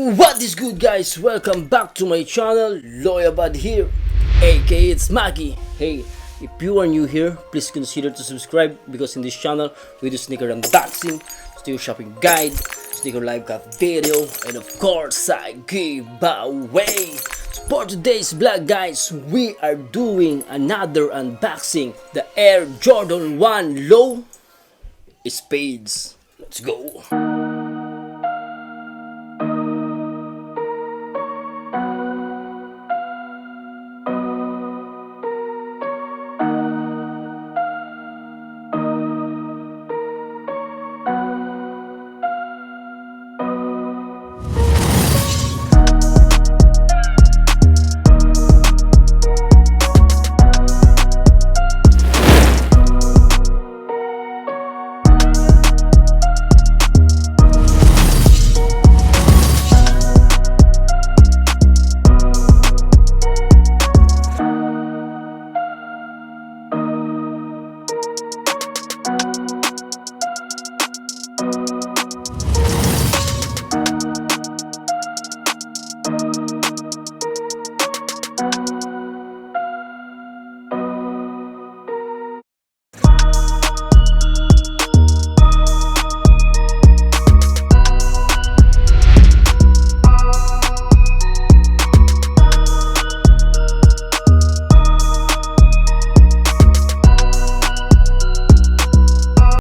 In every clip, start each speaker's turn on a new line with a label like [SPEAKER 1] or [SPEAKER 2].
[SPEAKER 1] What is good, guys? Welcome back to my channel. Lawyer Bud here, aka it's Maggie. Hey, if you are new here, please consider to subscribe because in this channel we do sneaker unboxing, sticker shopping guide, sneaker live cut video, and of course I give away. So for today's vlog, guys, we are doing another unboxing, the Air Jordan 1 Low Spades. Let's go.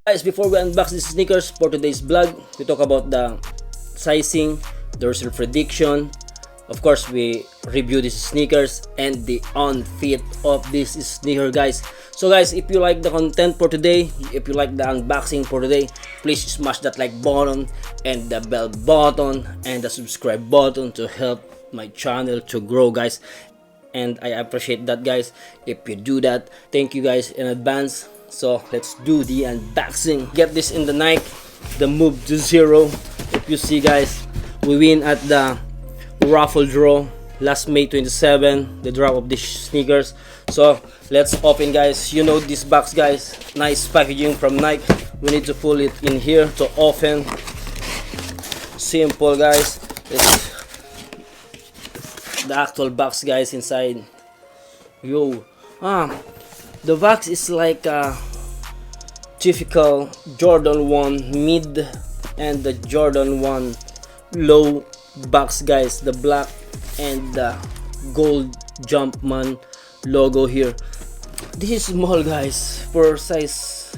[SPEAKER 1] Guys, before we unbox these sneakers for today's vlog, we talk about the sizing, the result prediction. Of course, we review these sneakers and the on fit of this sneaker, guys. So guys, if you like the content for today, if you like the unboxing for today, please smash that like button and the bell button and the subscribe button to help my channel to grow, guys. And I appreciate that, guys, if you do that. Thank you guys in advance. So let's do the unboxing. Get this in the night, the move to zero. If you see, guys, we win at the raffle draw last May 27, the drop of these sneakers. So let's open, guys. You know this box, guys, nice packaging from Nike. We need to pull it in here to open. Simple, guys. It's the actual box, guys, inside. Yo, the box is like a typical Jordan 1 mid and the Jordan 1 low box, guys. The black and the gold Jumpman logo here. This is small, guys, for size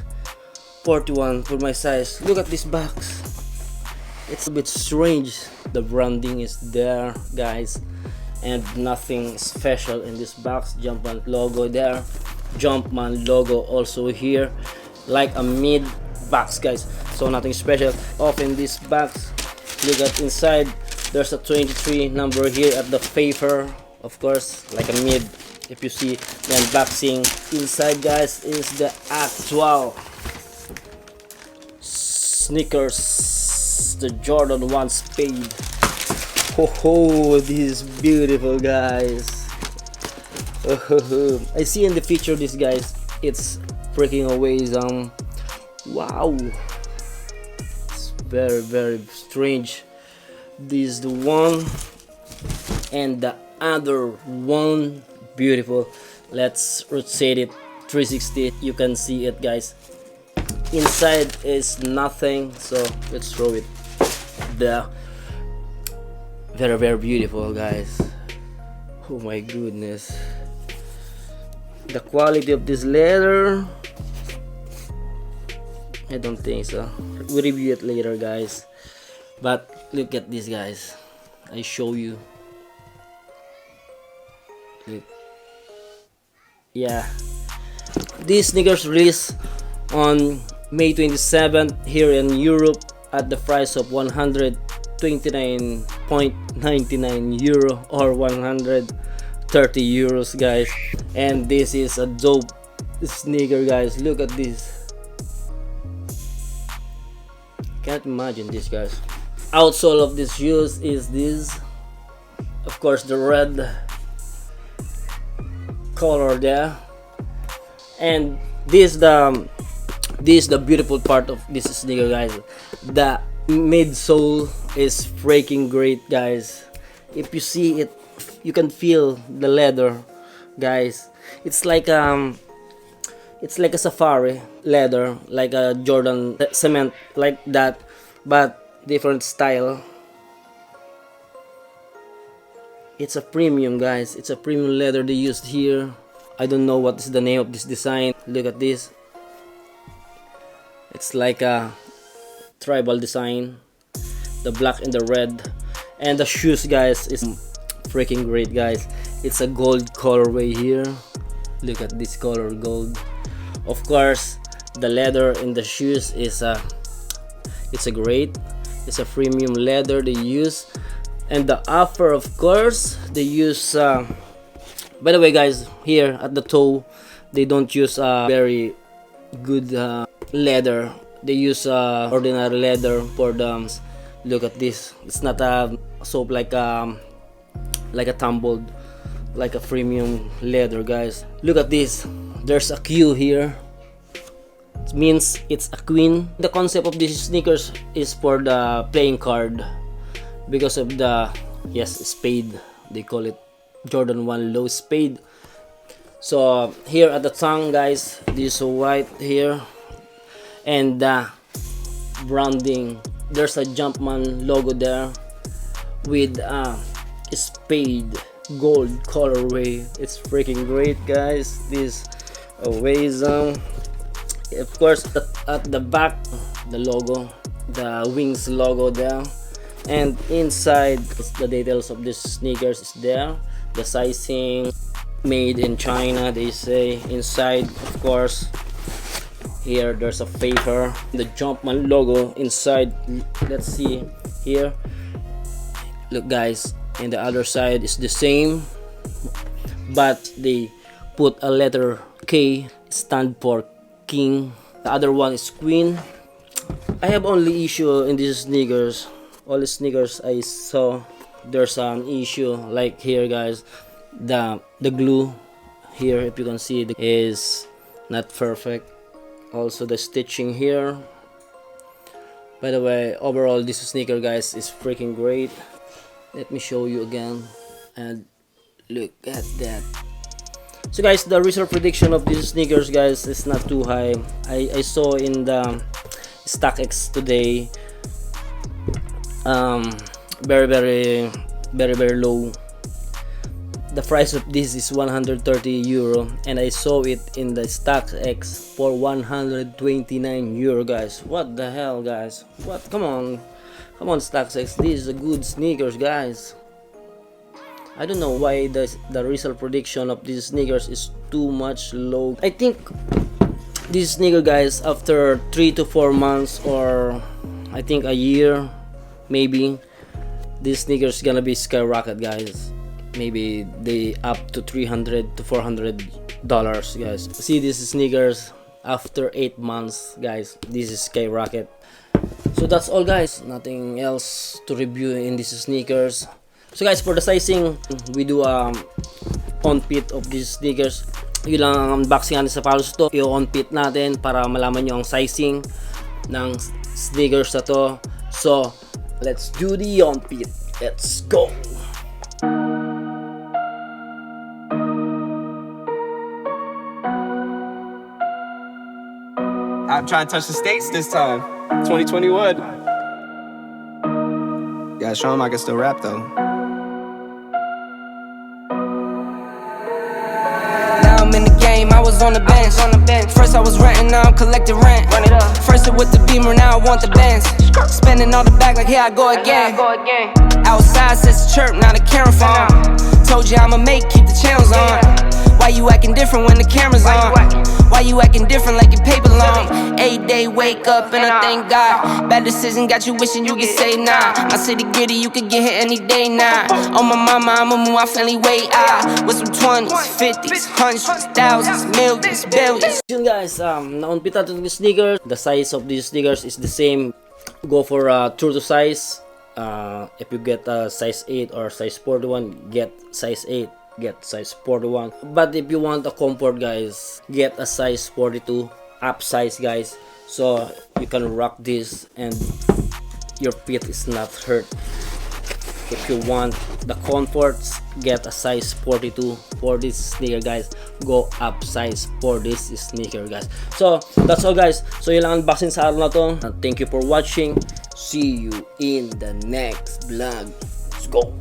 [SPEAKER 1] 41 for my size. Look at this box. It's a bit strange. The branding is there, guys, and nothing special in this box. Jumpman logo there, Jumpman logo also here, like a mid box, guys, so nothing special. Open this box, look at inside. There's a 23 number here at the paper, of course, like a mid. If you see the unboxing inside, guys, is the actual sneakers, the Jordan 1 Spade. Oh, this is beautiful, guys. I see in the picture this, guys, it's breaking away some. Wow, it's very strange. This is the one and the other one. Beautiful. Let's rotate it 360. You can see it, guys. Inside is nothing, so let's throw it there. Very beautiful, guys. Oh my goodness, the quality of this leather, I don't think so. We'll review it later, guys. But look at this, guys. I show you. Look. Yeah, these sneakers released on May 27th here in Europe at the price of 129.99 euro or 130 euros, guys. And this is a dope sneaker, guys. Look at this. Can't imagine this, guys. Outsole of this shoes is this, of course, the red color there. And this the beautiful part of this sneaker, guys. The Midsole is freaking great, guys. If you see it, you can feel the leather, guys. It's like a safari leather, like a Jordan cement, like that, but different style. It's a premium, guys. It's a premium leather they used here. I don't know what is the name of this design. Look at this. It's like a tribal design, the black and the red. And the shoes, guys, is freaking great, guys. It's a gold colorway here. Look at this color, gold. Of course, the leather in the shoes is it's a premium leather they use. And the upper, of course, they use by the way, guys, here at the toe they don't use very good leather. They use ordinary leather for the. Look at this. It's not a soap like a tumbled, like a premium leather, guys. Look at this. There's a Q here. It means it's a queen. The concept of these sneakers is for the playing card, because of the spade. They call it Jordan 1 low spade. So here at the tongue, guys, this white here, and the branding, there's a Jumpman logo there with a spade gold colorway. It's freaking great, guys. This ways of course at the back, the logo, the wings logo there, and inside the details of these sneakers is there. The sizing, made in China, they say. Inside, of course, here there's a paper, the Jumpman logo inside. Let's see here. Look, guys, and the other side is the same, but they put a letter K, stand for king. The other one is queen. I have only issue in these sneakers. All the sneakers I saw, there's an issue. Like here, guys, the glue here, if you can see, is not perfect. Also the stitching here. By the way, overall this sneaker, guys, is freaking great. Let me show you again, and look at that. So, guys, the resale prediction of these sneakers, guys, is not too high. I saw in the StockX today, very low. The price of this is 130 euro, and I saw it in the StockX for 129 euro, guys. What the hell, guys? What? Come on StockX, this is a good sneakers, guys. I don't know why the resale prediction of these sneakers is too much low. I think this sneaker, guys, after 3 to 4 months, or I think a year maybe, this sneakers gonna be skyrocket, guys. Maybe they up to $300 to $400, guys. See these sneakers after 8 months, guys. This is skyrocket. So that's all, guys. Nothing else to review in these sneakers. So, guys, for the sizing, we do on fit of these sneakers. Yun lang ang unboxing natin sa Palos to. I-on fit natin para malaman nyo ang sizing ng sneakers na to. So, let's do the on fit. Let's go!
[SPEAKER 2] I'm trying to touch the States this time. 2021. Gotta show him I can still rap though.
[SPEAKER 3] Now I'm in the game, I was on the bench. First I was renting, now I'm collecting rent. First it with the Beamer, now I want the Benz. Spending all the back like here I go again. Outside says chirp, now the camera phone. Told you I'ma keep the channels on. Why you acting different when the camera's on? Why you acting different like your paper long? 8-day wake up and I thank God. Bad decision got you wishing you could say nah. My city gritty, you could get hit any day now. On my mama, I'ma move my family way out. With some 20s, 50s, hundreds, thousands, millions, billions.
[SPEAKER 1] Guys, na-unpit natin yung sneakers. The size of these sneakers is the same. Go for true to size. If you get a size 8 or size 41, get size 8. Get size 41. But if you want a comfort, guys, get a size 42 up size, guys, so you can rock this and your feet is not hurt. If you want the comforts, get a size 42 for this sneaker, guys. Go up size for this sneaker, guys. So that's all, guys. So yun lang unboxing sa araw na to. Thank you for watching. See you in the next vlog. Let's go.